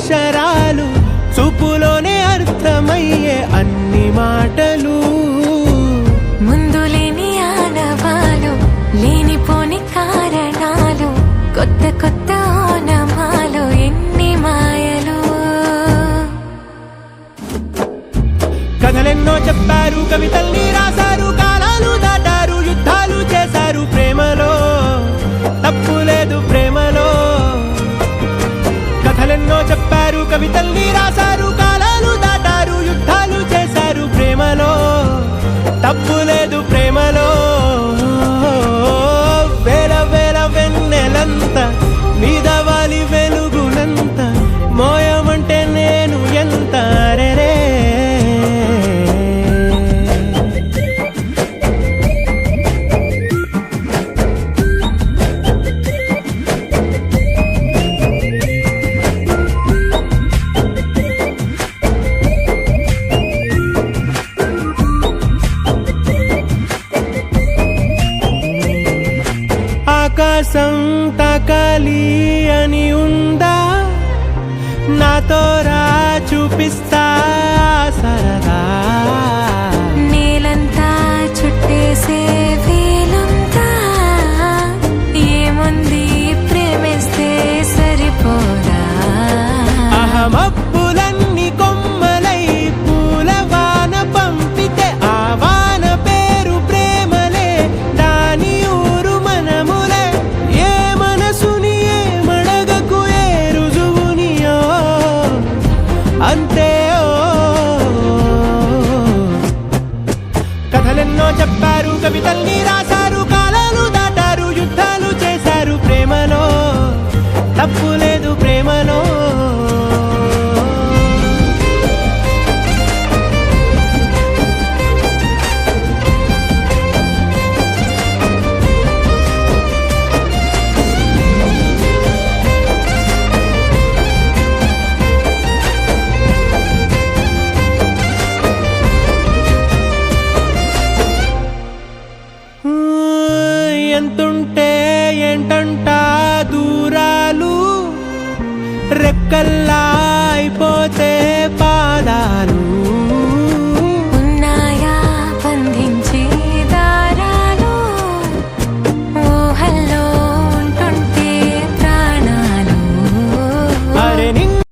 అక్షరాలు చూపులోనే అర్థమయ్యే అన్ని మాటలు ముందు లేని ఆనవాలు లేనిపోని కారణాలు కొత్త కొత్త ఓనమాలు ఎన్ని మాయలు కథలెన్నో చెప్పారు కవితల్ని రాశారు కాలాలు దాటారు యుద్ధాలు చేశారు ప్రేమలో తప్పు లేదు ప్రేమలో కథలెన్నో చెప్పారు కవితల్ని రాశారు కాలాలు దాటారు యుద్ధాలు చేశారు ప్రేమలో తప్పు లేదు ప్రేమలో వేల వేల వెన్నెలంత మీద వాలి వెలుగునంత మోయమంటే నేను ఎంత రే ఆకాశం తాకాలి అని ఉందా నాతో రా చూపిస్తా సరదా నేలంతా చుట్టేసే వీలుందా ఏముంది ప్రేమిస్తే సరిపోదా అహమప్పులన్నీ కొమ్మలై పూల వాన పంపితే ఆ వాన పేరు ప్రేమలే దాని ఊరు మనములే ఏ మనసుని ఏ మడగకు ఏ రుజువునియో అంతే కథలెన్నో చెప్పారు కవితల్ని రాశారు కాలాలు దాటారు యుద్ధాలు చేశారు ప్రేమలో తప్పు లేదు ప్రేమలో ఎంతుంటే ఏంటంట దూరాలు రెక్కల్లా అయిపోతే పాదాలు